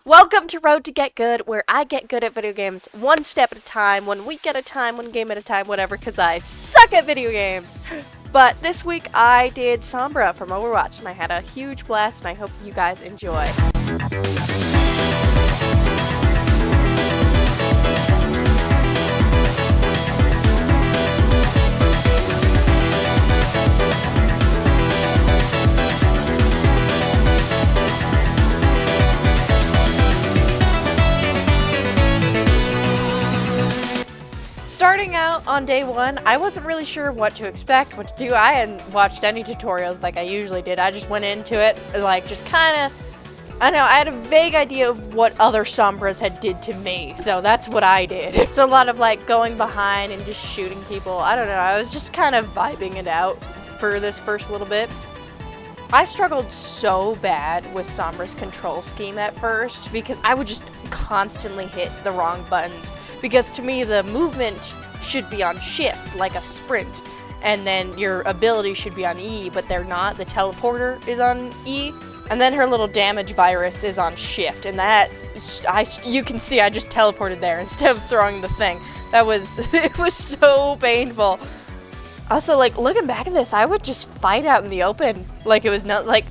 Welcome to Road to Get Good, where I get good at video games one step at a time, 1 week at a time, 1 game at a time, whatever, because I suck at video games. But this week I did Sombra from Overwatch, and I had a huge blast, and I hope you guys enjoy. Starting out on day one, I wasn't really sure what to expect, what to do. I hadn't watched any tutorials like I usually did. I just went into it, like, just kind of, I don't know, I had a vague idea of what other Sombras had did to me, so that's what I did. So a lot of, like, going behind and just shooting people. I don't know, I was just kind of vibing it out for this first little bit. I struggled so bad with Sombra's control scheme at first because I would just constantly hit the wrong buttons. Because to me, the movement should be on shift, like a sprint, and then your ability should be on E, but they're not. The teleporter is on E, and then her little damage virus is on shift, and that, you can see I just teleported there instead of throwing the thing. That was, it was so painful. Also, like, looking back at this, I would just fight out in the open, like it was not, like,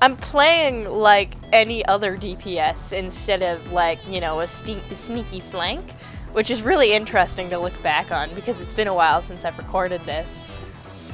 I'm playing like any other DPS instead of, like, you know, a sneaky flank, which is really interesting to look back on, because it's been a while since I've recorded this.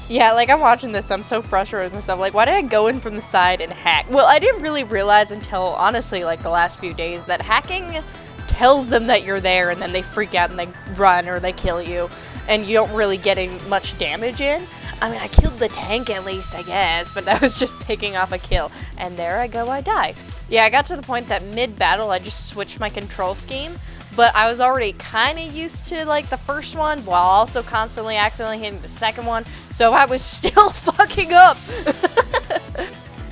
Yeah, like, I'm watching this, I'm so frustrated with myself, like, why did I go in from the side and hack? Well, I didn't really realize until, honestly, like, the last few days, that hacking tells them that you're there, and then they freak out and they run or they kill you. And you don't really get much damage in. I mean, I killed the tank at least, I guess, but that was just picking off a kill. And there I go, I die. Yeah, I got to the point that mid-battle, I just switched my control scheme, but I was already kind of used to, like, the first one, while also constantly accidentally hitting the second one, so I was still fucking up.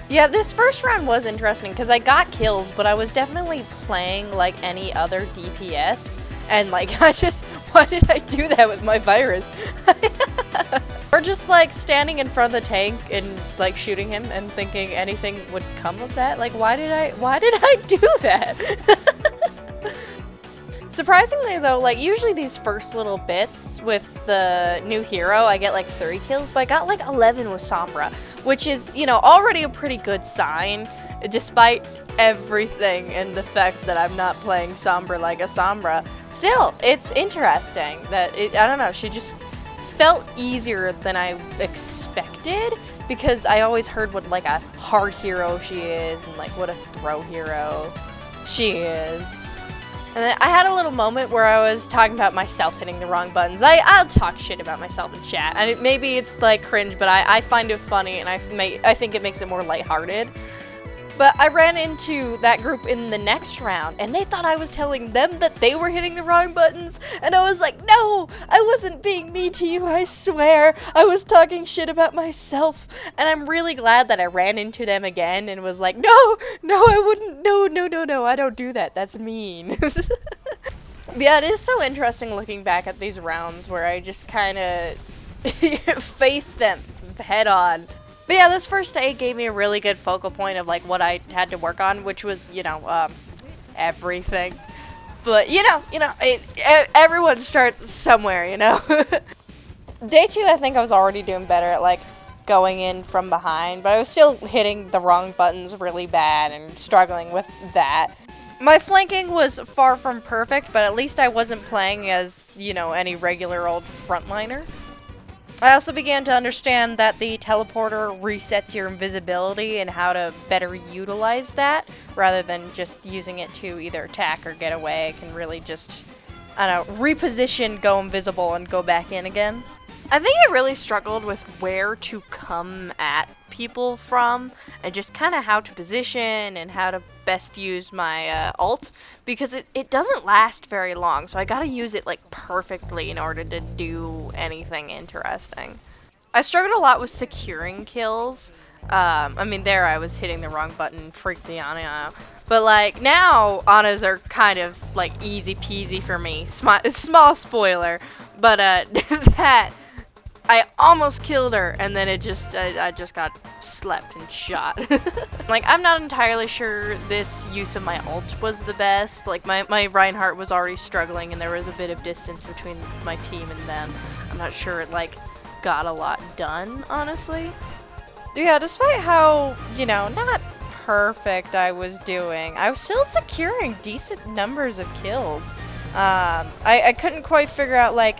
Yeah, this first round was interesting, because I got kills, but I was definitely playing like any other DPS. And, like, why did I do that with my virus? Or just, like, standing in front of the tank and, like, shooting him and thinking anything would come of that. Like, why did I do that? Surprisingly, though, like, usually these first little bits with the new hero, I get, like, 30 kills, but I got, like, 11 with Sombra, which is, you know, already a pretty good sign, despite everything and the fact that I'm not playing Sombra like a Sombra. Still, it's interesting that I don't know, she just felt easier than I expected, because I always heard what, like, a hard hero she is and, like, what a throw hero she is. And then I had a little moment where I was talking about myself hitting the wrong buttons. I'll talk shit about myself in chat, and maybe it's, like, cringe, but I find it funny, and I think it makes it more lighthearted. But I ran into that group in the next round, and they thought I was telling them that they were hitting the wrong buttons, and I was like, no, I wasn't being mean to you, I swear. I was talking shit about myself, and I'm really glad that I ran into them again and was like, no, I wouldn't, no, I don't do that, that's mean. Yeah, it is so interesting looking back at these rounds where I just kind of face them head on. But yeah, this first day gave me a really good focal point of, like, what I had to work on, which was, you know, everything. But, you know, everyone starts somewhere, you know? Day 2, I think I was already doing better at, like, going in from behind, but I was still hitting the wrong buttons really bad and struggling with that. My flanking was far from perfect, but at least I wasn't playing as, you know, any regular old frontliner. I also began to understand that the teleporter resets your invisibility and how to better utilize that, rather than just using it to either attack or get away. It can really just, I don't know, reposition, go invisible, and go back in again. I think I really struggled with where to come at people from, and just kind of how to position and how to best use my ult, because it doesn't last very long, so I gotta use it, like, perfectly in order to do anything interesting. I struggled a lot with securing kills. I mean, there I was hitting the wrong button, freaked the Ana out. But, like, now Anas are kind of, like, easy peasy for me. Small spoiler, but that I almost killed her, and then I just got slept and shot. Like, I'm not entirely sure this use of my ult was the best. Like, my Reinhardt was already struggling, and there was a bit of distance between my team and them. I'm not sure it, like, got a lot done, honestly. Yeah, despite how, you know, not perfect I was doing, I was still securing decent numbers of kills. I couldn't quite figure out, like,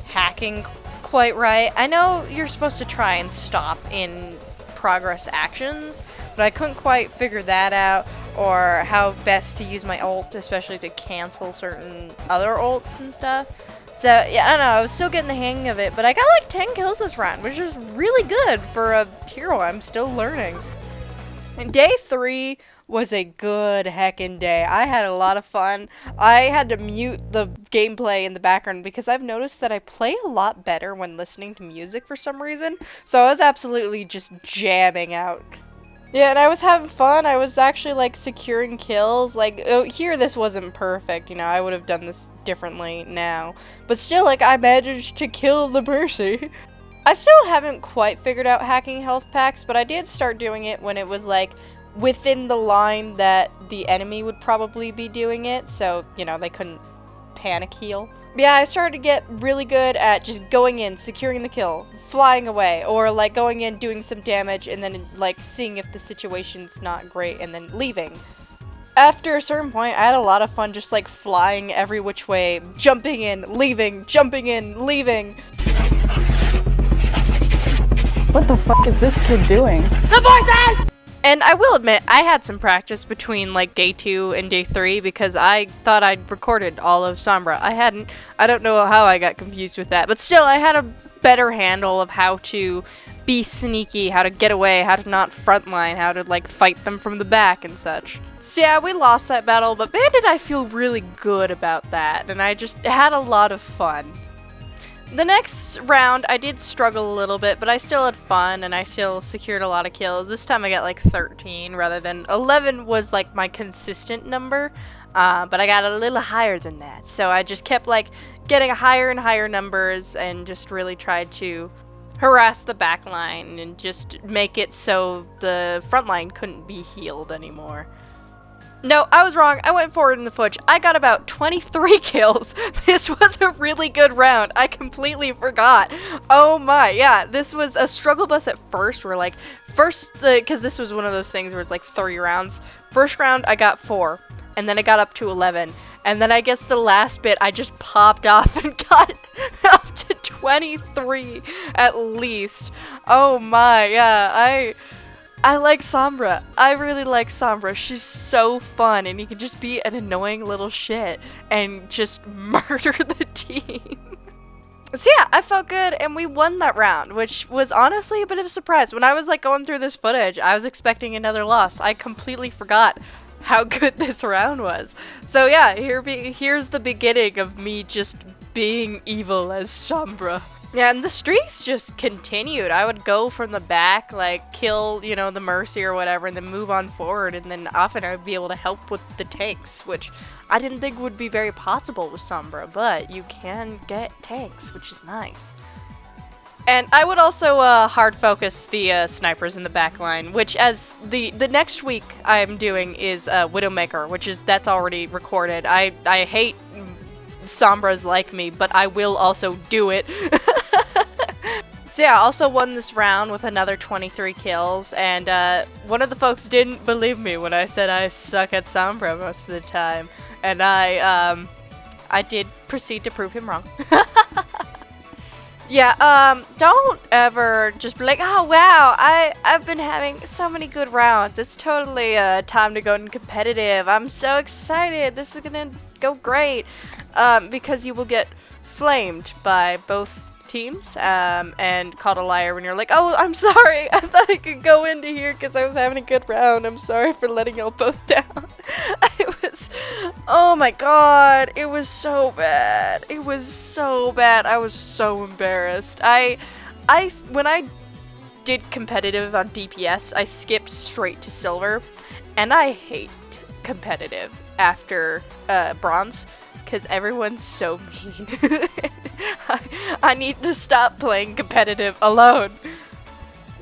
hacking quite right. I know you're supposed to try and stop in progress actions, but I couldn't quite figure that out, or how best to use my ult, especially to cancel certain other ults and stuff. So, yeah, I don't know, I was still getting the hang of it, but I got like 10 kills this round, which is really good for a hero I'm still learning. And day 3 was a good heckin' day. I had a lot of fun. I had to mute the gameplay in the background because I've noticed that I play a lot better when listening to music for some reason. So I was absolutely just jamming out. Yeah, and I was having fun. I was actually, like, securing kills. Like, here this wasn't perfect, you know, I would have done this differently now. But still, like, I managed to kill the Mercy. I still haven't quite figured out hacking health packs, but I did start doing it when it was, like, within the line that the enemy would probably be doing it, so, you know, they couldn't panic heal. Yeah, I started to get really good at just going in, securing the kill, flying away, or like going in, doing some damage, and then like seeing if the situation's not great, and then leaving. After a certain point, I had a lot of fun just like flying every which way, jumping in, leaving, jumping in, leaving. What the fuck is this kid doing? The voices! And I will admit, I had some practice between like day 2 and day 3 because I thought I'd recorded all of Sombra. I hadn't. I don't know how I got confused with that, but still I had a better handle of how to be sneaky, how to get away, how to not frontline, how to like fight them from the back and such. So yeah, we lost that battle, but man did I feel really good about that, and I just had a lot of fun. The next round, I did struggle a little bit, but I still had fun, and I still secured a lot of kills. This time I got like 13 rather than 11 was like my consistent number, but I got a little higher than that. So I just kept like getting higher and higher numbers and just really tried to harass the back line and just make it so the front line couldn't be healed anymore. No, I was wrong. I went forward in the footage. I got about 23 kills. This was a really good round. I completely forgot. Oh my, yeah. This was a struggle bus at first. We're like, because this was one of those things where it's like 3 rounds. First round, I got 4. And then I got up to 11. And then I guess the last bit, I just popped off and got up to 23 at least. Oh my, yeah. I like Sombra. I really like Sombra. She's so fun, and you can just be an annoying little shit and just murder the team. So yeah, I felt good, and we won that round, which was honestly a bit of a surprise. When I was like going through this footage, I was expecting another loss. I completely forgot how good this round was. So yeah, here's the beginning of me just being evil as Sombra. Yeah, and the streaks just continued. I would go from the back, like, kill, you know, the Mercy or whatever, and then move on forward, and then often I would be able to help with the tanks, which I didn't think would be very possible with Sombra, but you can get tanks, which is nice. And I would also hard focus the snipers in the back line, which as the next week I'm doing is Widowmaker, that's already recorded. I hate Sombras like me, but I will also do it. So yeah, I also won this round with another 23 kills, and one of the folks didn't believe me when I said I suck at Sombra most of the time, and I did proceed to prove him wrong. Yeah, don't ever just be like, oh wow, I've been having so many good rounds. It's totally time to go in competitive. I'm so excited. This is gonna go great. Because you will get flamed by both teams and called a liar when you're like, oh, I'm sorry. I thought I could go into here because I was having a good round. I'm sorry for letting y'all both down. Oh my god, it was so bad. It was so bad. I was so embarrassed. When I did competitive on DPS, I skipped straight to silver, and I hate competitive after bronze because everyone's so mean. I need to stop playing competitive alone.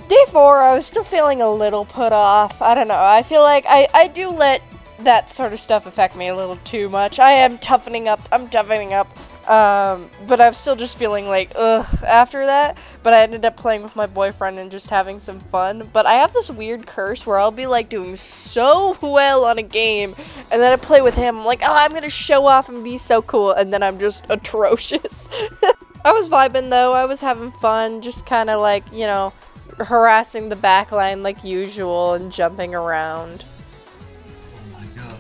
Day 4, I was still feeling a little put off. I don't know. I feel like I do let that sort of stuff affect me a little too much. I am toughening up. I'm toughening up. But I'm still just feeling like, ugh, after that. But I ended up playing with my boyfriend and just having some fun. But I have this weird curse where I'll be like doing so well on a game, and then I play with him. I'm like, oh, I'm gonna show off and be so cool, and then I'm just atrocious. I was vibing though. I was having fun, just kind of like, you know, harassing the backline like usual and jumping around. Oh my god.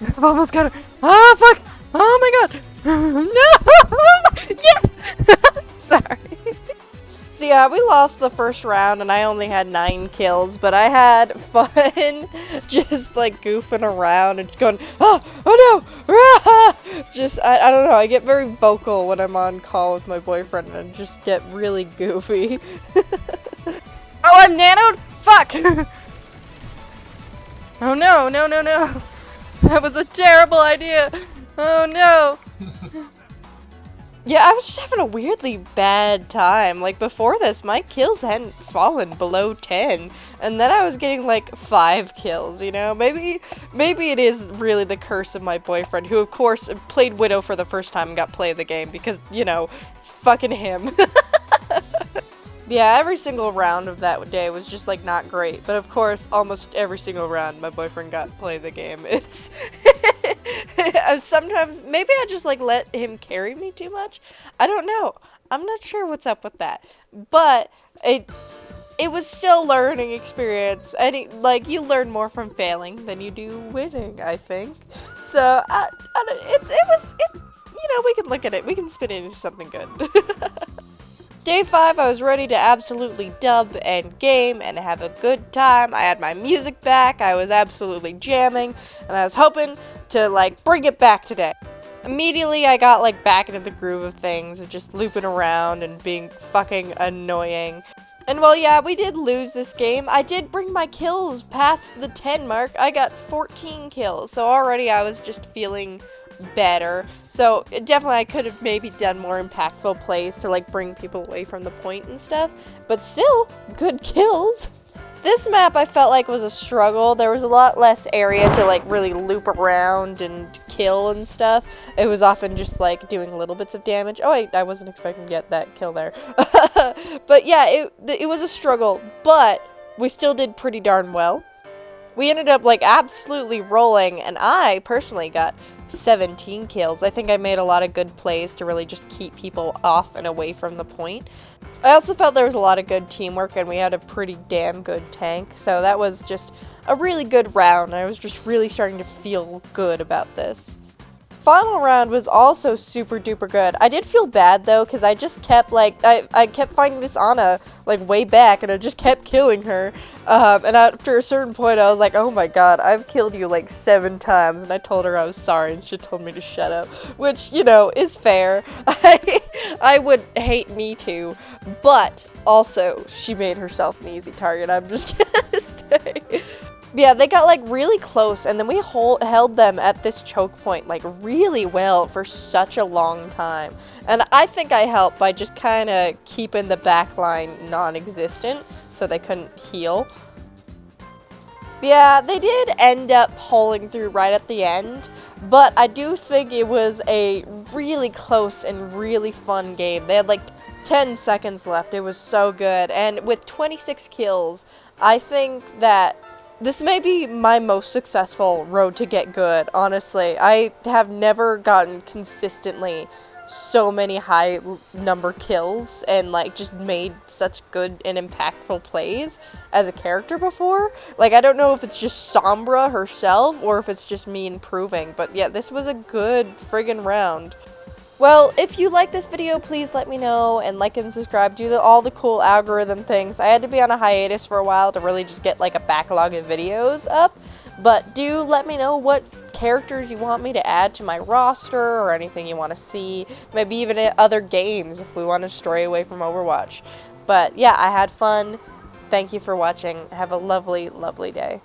I've almost got her. Ah, fuck! Oh my god! No! Yes! Sorry. So yeah, we lost the first round and I only had 9 kills, but I had fun just like goofing around and going, oh no! Ah! Just, I don't know, I get very vocal when I'm on call with my boyfriend and just get really goofy. Oh, I'm nanoed? Fuck! Oh no, no, no, no. That was a terrible idea. Oh no. Yeah, I was just having a weirdly bad time. Like before this, my kills hadn't fallen below 10, and then I was getting like 5 kills, you know? Maybe it is really the curse of my boyfriend, who of course played Widow for the first time and got play of the game because, you know, fucking him. Yeah, every single round of that day was just like not great, but of course almost every single round my boyfriend got play the game. It's sometimes maybe I just like let him carry me too much. I don't know. I'm not sure what's up with that, but it was still learning experience, and like you learn more from failing than you do winning, I think. So you know, we can look at it. We can spin it into something good. Day 5, I was ready to absolutely dub and game and have a good time. I had my music back, I was absolutely jamming, and I was hoping to like bring it back today. Immediately I got like back into the groove of things, of just looping around and being fucking annoying. And well, yeah, we did lose this game. I did bring my kills past the 10 mark. I got 14 kills, so already I was just feeling better. So definitely I could have maybe done more impactful plays to like bring people away from the point and stuff, but still good kills. This map I felt like was a struggle. There was a lot less area to like really loop around and kill and stuff. It was often just like doing little bits of damage. Oh wait, I wasn't expecting to get that kill there. But yeah, it was a struggle, but we still did pretty darn well. We ended up like absolutely rolling, and I personally got 17 kills. I think I made a lot of good plays to really just keep people off and away from the point. I also felt there was a lot of good teamwork, and we had a pretty damn good tank, so that was just a really good round. I was just really starting to feel good about this. Final round was also super duper good. I did feel bad though, because I just kept like, I kept finding this Ana like way back, and I just kept killing her. And after a certain point I was like, oh my god, I've killed you like 7 times, and I told her I was sorry, and she told me to shut up, which, you know, is fair. I would hate me too, but also she made herself an easy target, I'm just gonna say. Yeah, they got like really close, and then we held them at this choke point like really well for such a long time. And I think I helped by just kind of keeping the backline non-existent so they couldn't heal. Yeah, they did end up pulling through right at the end, but I do think it was a really close and really fun game. They had like 10 seconds left. It was so good, and with 26 kills, I think that this may be my most successful road to get good, honestly. I have never gotten consistently so many high number kills and like just made such good and impactful plays as a character before. Like, I don't know if it's just Sombra herself or if it's just me improving, but yeah, this was a good friggin' round. Well, if you like this video, please let me know, and like and subscribe. Do all the cool algorithm things. I had to be on a hiatus for a while to really just get like a backlog of videos up, but do let me know what characters you want me to add to my roster or anything you want to see. Maybe even other games if we want to stray away from Overwatch. But yeah, I had fun. Thank you for watching. Have a lovely, lovely day.